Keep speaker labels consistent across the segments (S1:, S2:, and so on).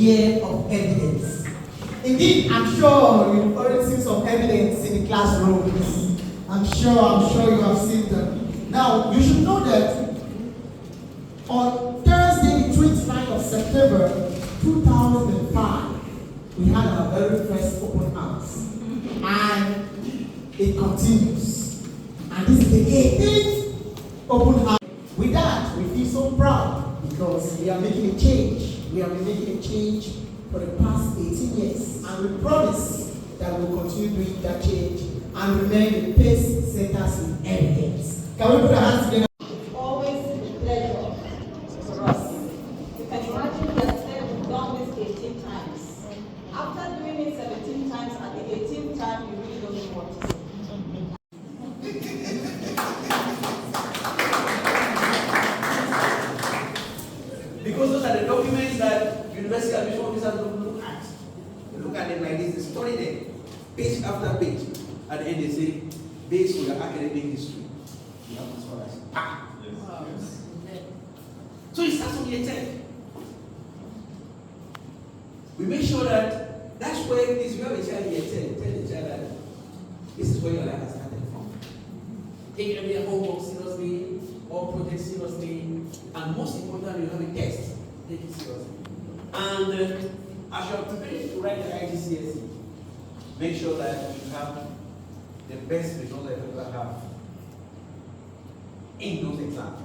S1: year of evidence. Indeed, I'm sure you've already seen some evidence in the classrooms. I'm sure you have seen them. Now, you should know that on Thursday, the 29th of September 2005, we had our very first open house. And it continues. And this is the 18th open house. With that, we feel so proud because we are making a change. We have been making a change for the past 18 years. And we promise that we will continue doing that change and remain the pace setters in evidence. Can we put our hands together?
S2: It's always a pleasure for us. You can imagine that we've done this 18 times. After doing it 17 times, at the 18th time, you really don't know what to say.
S3: Because those are the documents that university admission officers don't look at. They look at them like this, they study them, page after page. At the end they say, based on your academic history, you have to scholarship. Yes. So it starts on year 10. We make sure that that's where this, you have a child year 10, tell the child that this is where your life has started from. Take every homework seriously, all projects seriously, and most importantly, you have a test. Take it seriously. And as you are preparing to write the IGCSE, make sure that you have the best result that you ever have in those exams.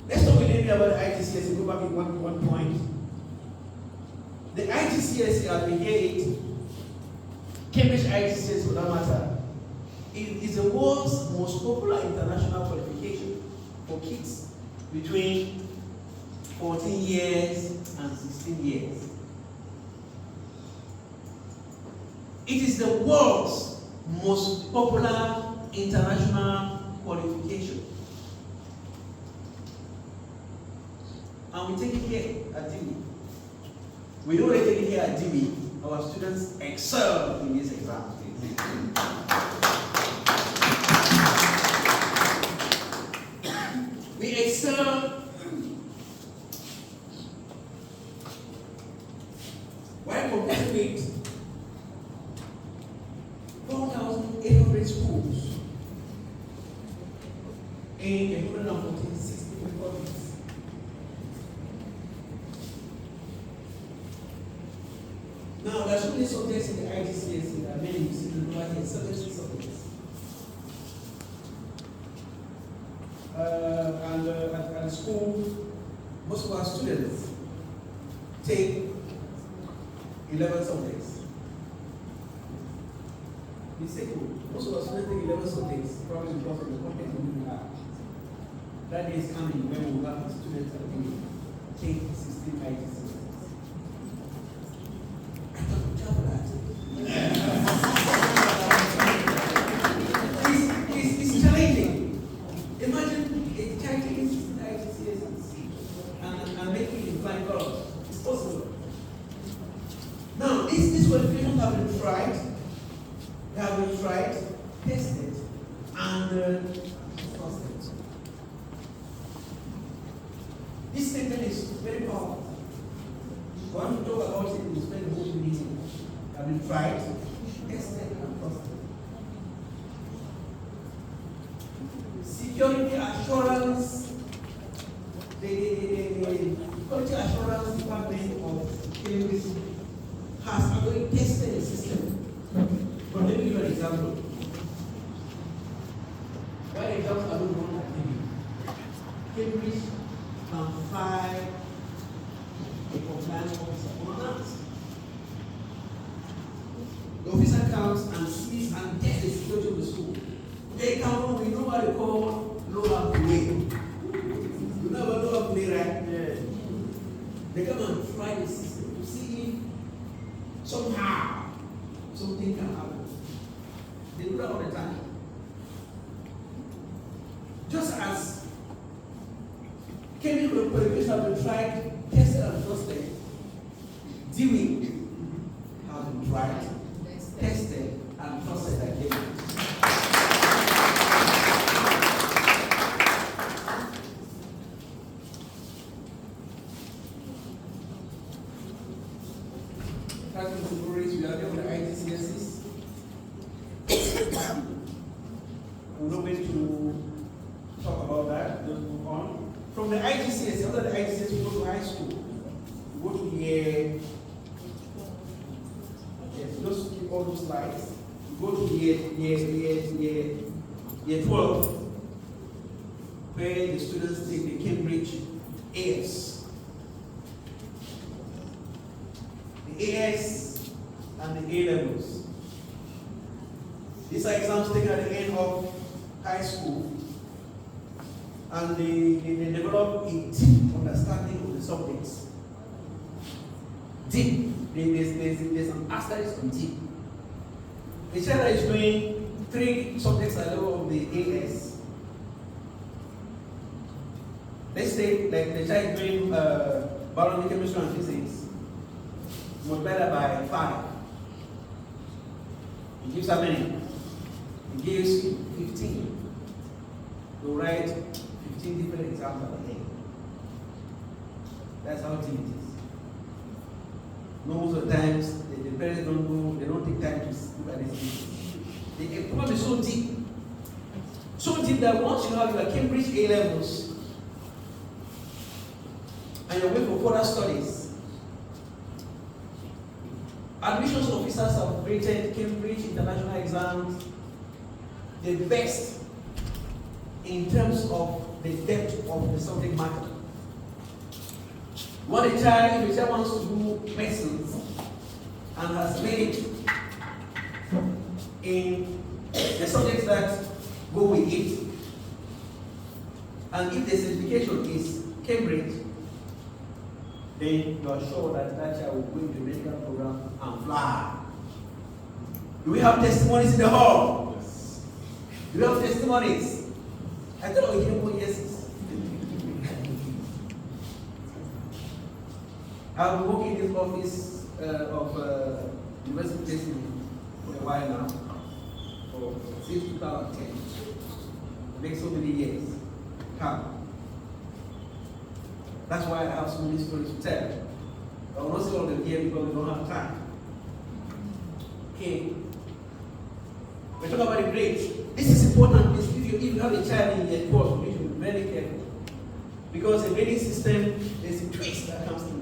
S3: Let's talk a little bit about the IGCSE. Go back in one point. The IGCSE, as we hear it, Cambridge IGCSE for that matter, it is the world's most popular international qualification for kids between 14 years and 16 years. It is the world's most popular international qualification. And we take it here at Dewey. We don't really take it here at Dewey. Our students excel in these exams. We excel while compared with 4,800 schools in 160 republics. Now, there are so many subjects in the IGCSE that many you see over here, 70 subjects. And at school, most of our students take 11 subjects. It's cool. Most of our students take 11 subjects, probably because of the content we have. That day is coming when we will have students that will take 16 IGCSE. It's challenging. Imagine a child taking 16 IGCSEs and making it flying colors. It's possible. Now, these qualifications have been tried. They have been tried, tested, and trusted. This statement is very powerful. When we talk about it, we spend the whole meeting. Have been tried, tested, and trusted. Security assurance, the quality assurance department of Cambridge has already tested the system. But let me give you an example. Why exams are not run at Cambridge can file a compliance officer on an act. The officer comes and sees and tests the security of the school. They come, we know what they call lower play. You know what lower play, right? Yeah. They come and try the system to see if somehow something can happen. They do that all the time. Just as chemical qualifications have been tried, tested, and trusted, Dewey has been tried, tested, and trusted again. IGCS, under the IGCS, you go to high school. You go to year, yes, just keep all those slides. You go to year 12, where the students take the Cambridge AS. The AS and the A levels. These are exams taken at the end of high school, and they develop a deep understanding of the subjects. Deep. There's an asterisk on deep. The child that is doing 3 subjects at the level of the AS. Let's say, like the child doing biology, chemistry, and physics, multiplied by 5. It gives how many? It gives 15. You write 15 different exams at the end. That's how deep it is. Most of the times, the parents they don't take time to look at this. The problem is so deep. So deep that once you have your Cambridge A levels and you're waiting for further studies, admissions officers have rated Cambridge international exams the best in terms of the depth of the subject matter. If a child wants to do medicine and has made it in the subjects that go with it, and if the certification is Cambridge, then you are sure that that child will go into the medical program and fly. Do we have testimonies in the hall? Yes. Do we have testimonies? I thought we hear more yeses. I've been working in this office of university placement for a while now, since 2010. It makes so many years. Come. That's why I have so many stories to tell. I will not say all of them here because we don't have time. Okay. We're talking about the grades. This is important. If you have a child in your course, you should be very careful. Because the grading system, there's a twist that comes through.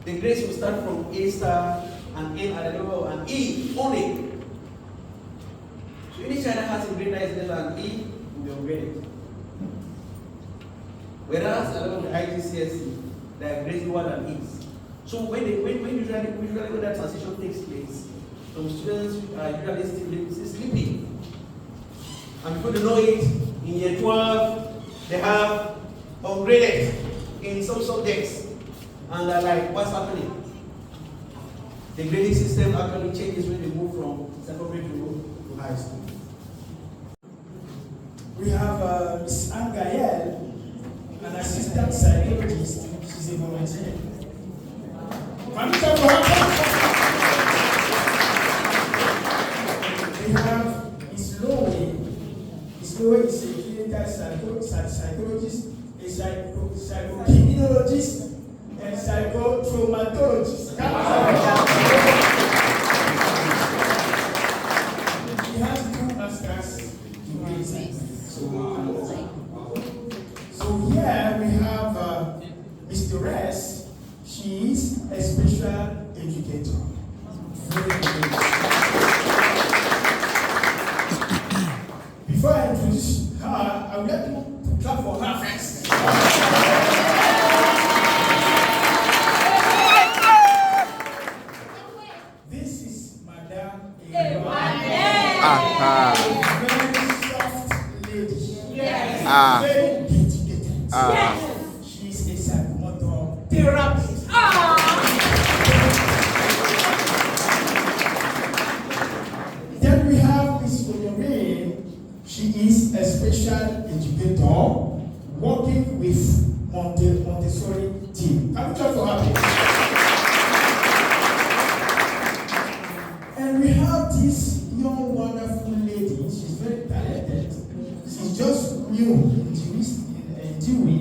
S3: The grades will start from A star and N at the level and E only. So any child that has a grade that is less than E will be ungraded. Whereas at the level of the IGCSE, they are grades lower than E's. So when usually when that transition takes place, some students are usually still sleeping. And before they know it, in year 12, they have ungraded in some subjects. And they're like, what's happening? The grading system actually changes when they move from secondary to high school.
S4: We have Ms. Angael, an assistant psychologist. She's a volunteer. Can you clap for her? We have Ms. Lowe. Ms. Lowe is a clinical psychologist, a psychocriminologist, and psychotraumatologist. He has 2 masters degrees. So here we have Mr. Ress. She is a special educator. Before I introduce her, I would like to clap for her first. This is Madame Ewa. Very soft lady. Yes. Very dedicated. Yes. She is a psychomotor therapist. Then we have Miss Oloreen. She is a special educator working with Montessori team. Can we clap for her? And we have this young, wonderful lady. She's very talented. She's just new in Dewey,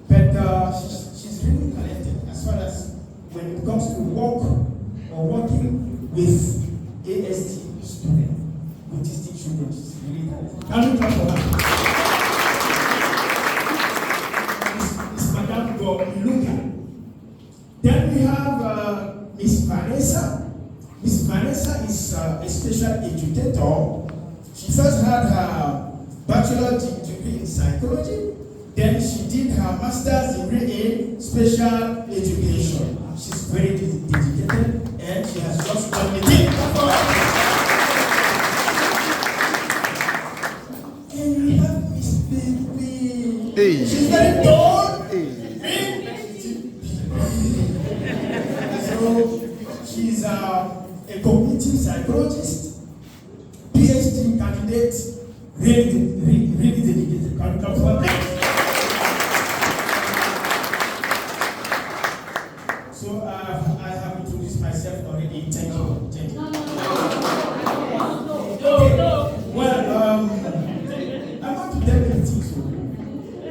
S4: but she's really talented as far as when it comes to working with ASD students, autistic children. She's really talented. Can we clap for her? Miss have Miss Vanessa. Miss Vanessa is a special educator. She first had her bachelor's degree in psychology. Then she did her master's degree in special education. She's very dedicated and she has just done the thing. And we have Miss Baby.
S5: Hey.
S4: She's very tall.
S5: Hey.
S4: So she's a cognitive psychologist, PhD candidate, really dedicated. Come for that. So I have introduced myself already. Thank you. Thank you. Okay. Well, I want to tell you things.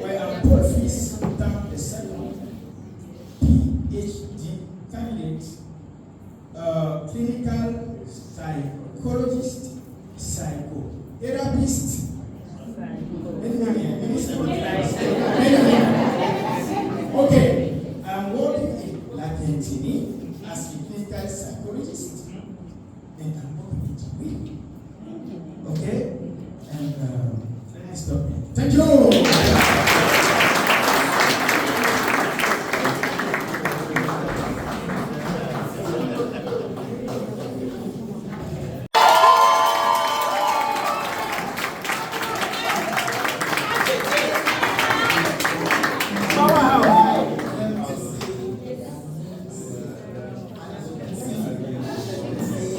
S4: Well, I'm Paul Fils, the second PhD candidate, clinical psychologist, psychotherapist. Okay, I'm working in Latentini as a clinical psychologist, and I'm working in Dewey. Okay, and let me stop here. Thank you.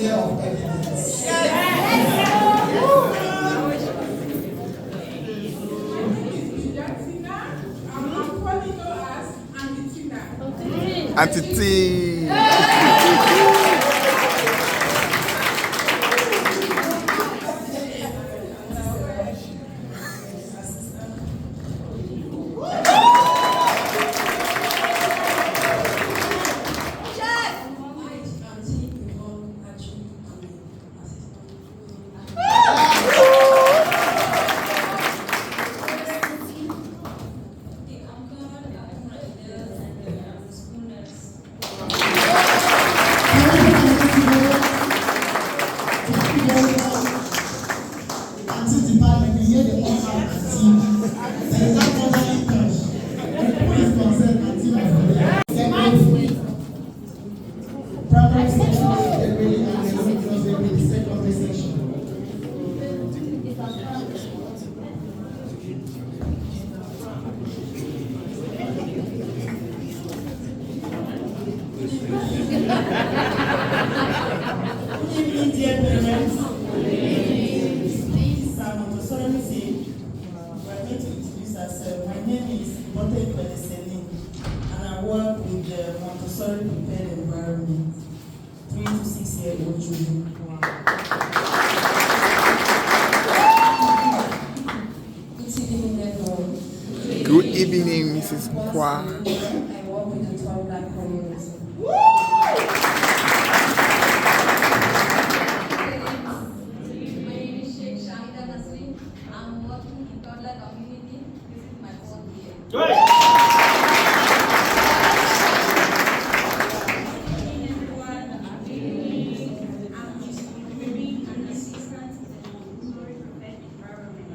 S1: Year of evidence.
S5: Auntie T.
S1: Anti department, you hear the all out anti. There is that brotherly touch. Who is concerned anti primary section, they really and they don't close the secondary section.
S6: Good evening, dear parents. Please, I'm Montessori Missy. We're going to introduce ourselves. My name is Bote Pedeselin, and I work with the Montessori Prepared Environment, 3 to 6 year old children. Good evening, everyone.
S5: Good evening, Mrs. Kwa.
S6: I work with the Tall Black community.
S7: My name is Sheikh Shahida Nasrin. I'm working in toddler community. This is my 4th year. Everyone, I'm Miss an assistant in the Montessori Prepared Environment.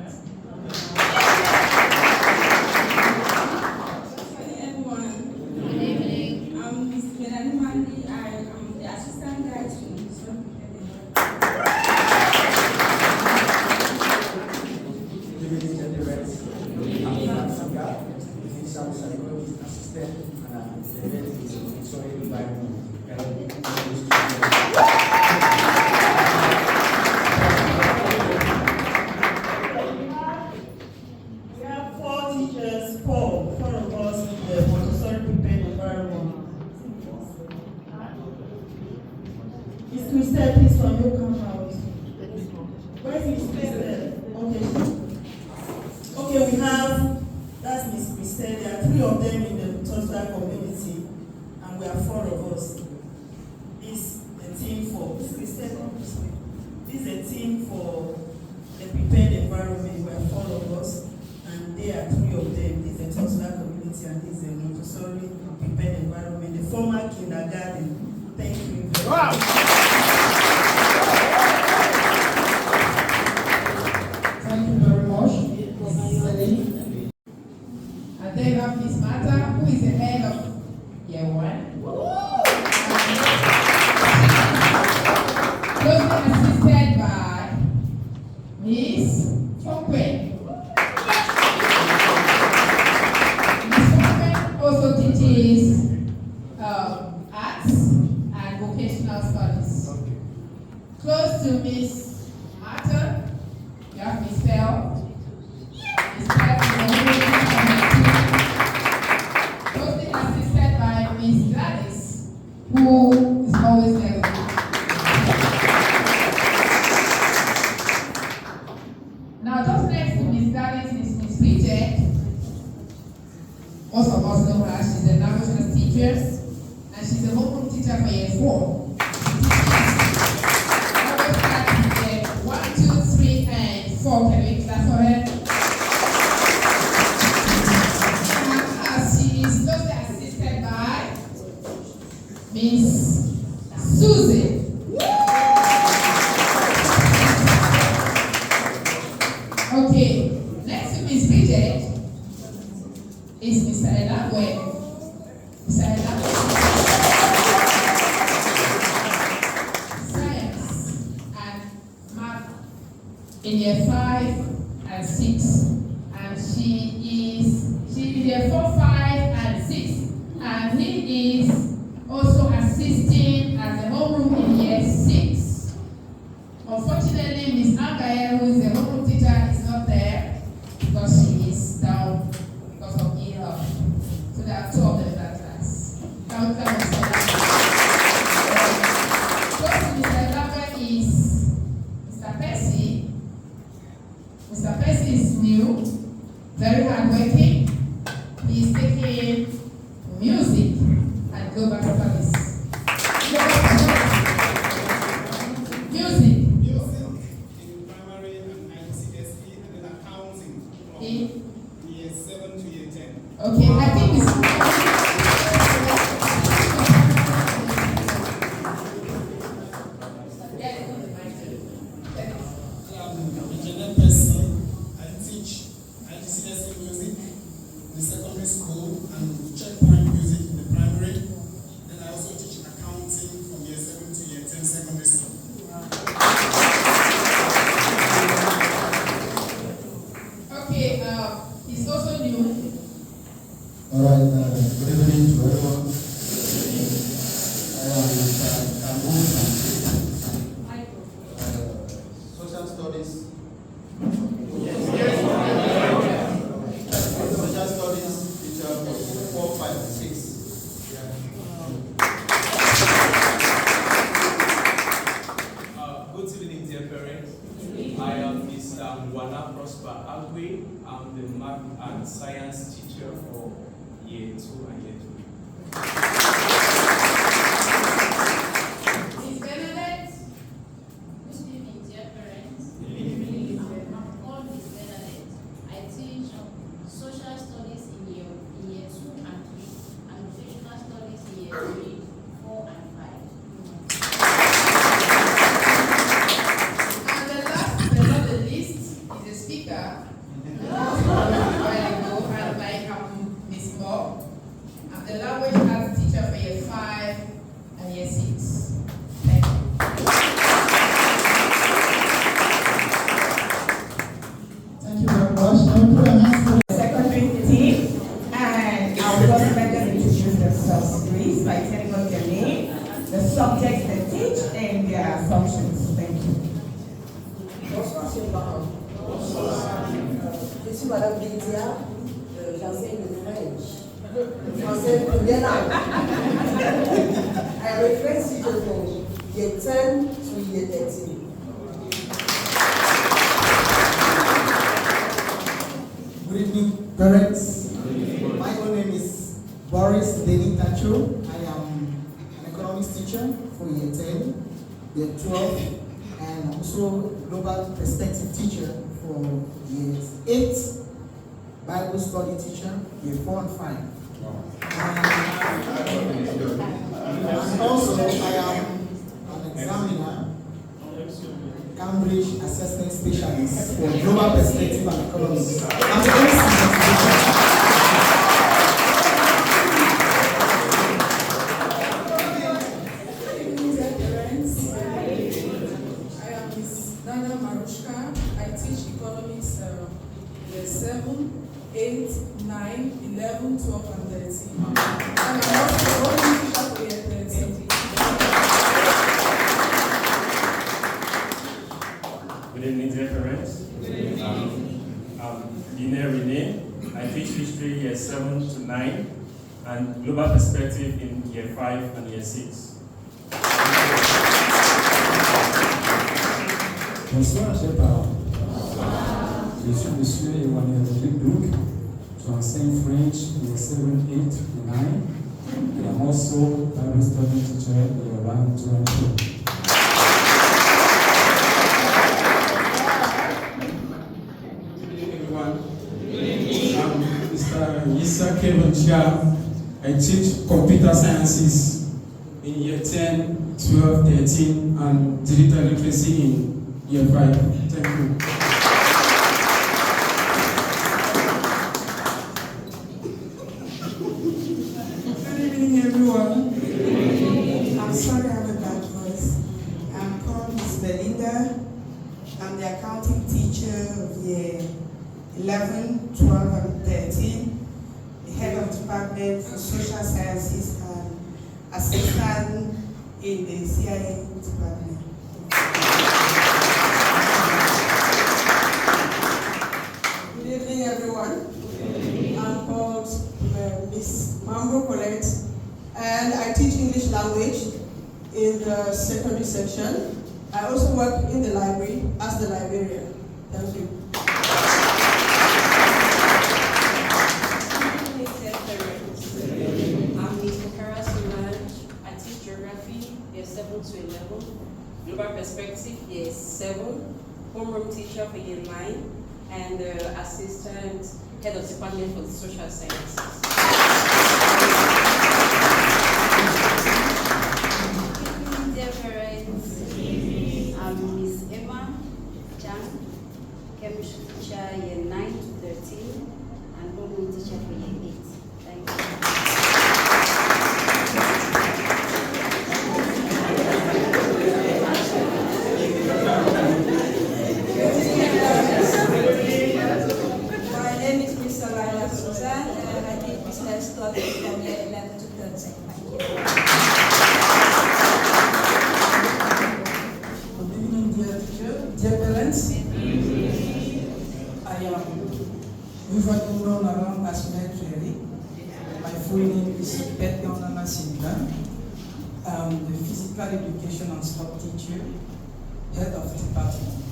S6: Good evening. I'm Miss Melanie Mandy. I am the assistant guide to Montessori Prepared Environment. We have 4 teachers, 4 of us in the Montessori Prepared Environment. Is Christelle, please, from you come out? Where is Miss Christelle? Okay, we have, that's Miss Christelle. There are 3 of them in the toddler community, and we are 4 of us. This the team for Miss Christelle. This is a team for the prepared environment. We are 4 of us, and they there are three of them. There's a Tosola community and there's a Montessori prepared environment, the former kindergarten. Thank you very much.
S1: Thank you very much. Celine.
S8: And then we have Miss Martha, who is the head of year 1. Closely assisted by Miss Fokwe. Miss Fokwe also teaches arts and vocational studies. Close to Miss Martha, you have Miss Bell. Miss Bell closely assisted by Miss Gladys, who is always there with you. Now, just next to Miss Gladys is Miss Bridget. Most of us know her. She's a language teacher, and she's a homeroom teacher for year 4. Always starts with 1, 2, 3, and 4. Can we clap for her? She is closely assisted by Miss Susie. Okay, next to Miss Bridget is Mr. Elagwe. Mr. Elagwe. Science and math in year 5 and 6. And she is year 4, 5, and 6. And he is also assisting as a homeroom in year 6. Unfortunately, Miss Angaye, who is the homeroom teacher, is not there because she is down because of ill health. So there are 2 of them in that class. Now, close to Mr. Lambert is Mr. Percy. Mr. Percy is new, very hardworking. He is taking music and global studies. Music.
S4: In primary and ICSE and then accounting from
S8: In
S4: year 7 to year 10.
S8: Okay, I think this
S4: Engineer Percy, I teach IGCSE music in the secondary school and checkpoint music in the primary. Then I also teach accounting from year 7 to year 10 secondary school.
S8: okay, he's also new.
S9: All right, good evening to everyone. I am Mr. Kambu from Social Studies. Social Studies teacher for 4, 5, and 6.
S10: Good evening, dear parents. I am Mr. Mwana Prosper Agwe. I'm the math and science teacher for year 2 and year 3.
S8: Miss Bernadette.
S7: Good evening, dear parents. I'm called Miss Bernadette. I teach social studies in year 2 and 3 and vocational studies in year 3, 4, and 5.
S8: And the last but not the least is the speaker. And like Miss Bob. I'm the language arts teacher for year 5 and year 6. Thank you.
S1: Thank you very much. Now, put your hands together.
S11: Secondary team, and I will just let them introduce themselves, please, by telling us their name, the subjects they teach, and their functions. Thank you.
S12: Bonsoir, M. le parrain. Je suis Madame Lydia, j'enseigne le French. Le français, première langue. I am a French teacher from year 10 to year 13.
S1: Good evening, parents. My own name is Boris Denitacho. I am an economics teacher for year 10, year 12, and also global perspective teacher for years 8 Bible study teacher, year 4 and 5. And also, I am an examiner, Cambridge Assessment Specialist for Global Perspective and Economics. I'm the only student.
S13: I teach economics year 7, 8, 9, 11, 12, and 13. And I'm also the only teacher for year 13.
S14: Good evening, dear parents. I'm Dine Rene. I teach history year 7 to 9 and global perspective in year 5 and year 6.
S15: Bonsoir, chers parents. Je suis monsieur Emmanuel Duc. J'enseigne French year 7, 8, and 9. And I'm also Bible study teacher year 1, 2, and 3. I'm Mr. Issa Kevin Chia. I teach computer sciences in year 10, 12, 13, and digital literacy in year 5. Thank you.
S16: Good evening, everyone. I'm sorry I have a bad voice. I'm called Miss Belinda. I'm the accounting teacher of year 11, 12, and 13, the head of department for social sciences and assistant in the CIA department. Good evening, everyone. I'm called Miss Mambo Colette, and I teach English language in the secondary section. I also work in the library as the librarian. Thank you.
S17: I'm Miss Okara Suman. I teach geography year 7 to 11, global perspective year 7, homeroom teacher for year 9, and assistant head of department for the social sciences.
S18: Dear parents, I'm Miss Emma Chan, chemistry teacher year 9 to 13, and homeroom teacher for year 8. Thank you.
S19: My name is Miss Laila Suzanne, and I teach business studies from year 11 to 13. Thank you.
S20: Good evening, dear parents. I am usually known around as Medjeri. My full name is Betyanana Sindra. I'm the physical education and sport teacher, head of department.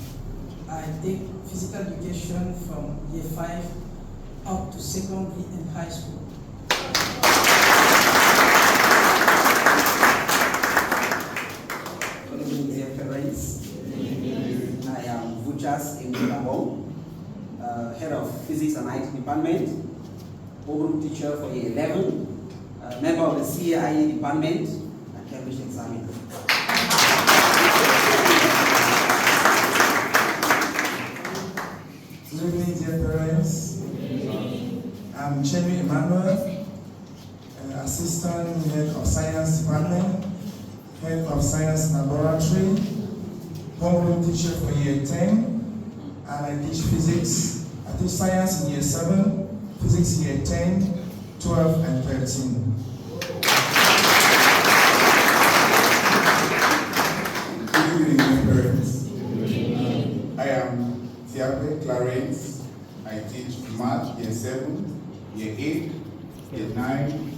S20: I take physical education from year 5 up to secondary and high school.
S21: Good evening, dear parents. I am Vuchas Ngulabo, head of physics and IT department, homeroom teacher for year 11, member of the CAIE department, and Cambridge examiner.
S4: Good evening, dear parents. I'm Chemi Emmanuel, assistant head of science department, head of science laboratory, homeroom teacher for year 10, and I teach physics. I teach science in year 7, physics in year 10, 12, and 13.
S22: Good evening, dear parents. I am Tiabe Clarence. I teach math year 7, year 8, year 9,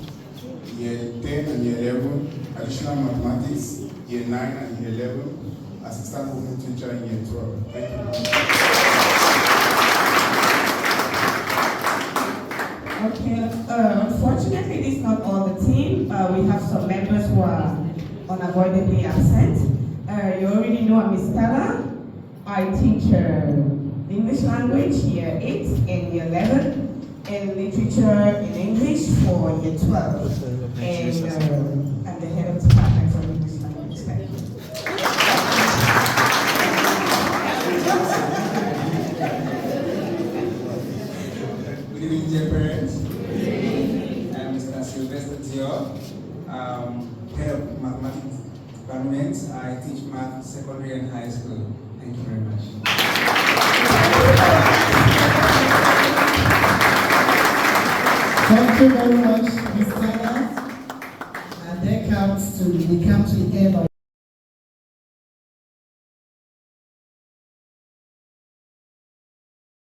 S22: year 10 and year 11, additional mathematics, year 9 and year 11, assistant homeroom teacher in year 12. Thank you.
S11: Okay, unfortunately, this is not all the team. We have some members who are unavoidably absent. You already know I'm Miss Stella. I teach English language, year 8 and year 11. in literature in English for year 12. And I'm the head of department for English language. Thank you.
S2: Good evening, dear parents. I'm Mr. Sylvester Dior, head of mathematics department. I teach math secondary and high school. Thank you very much.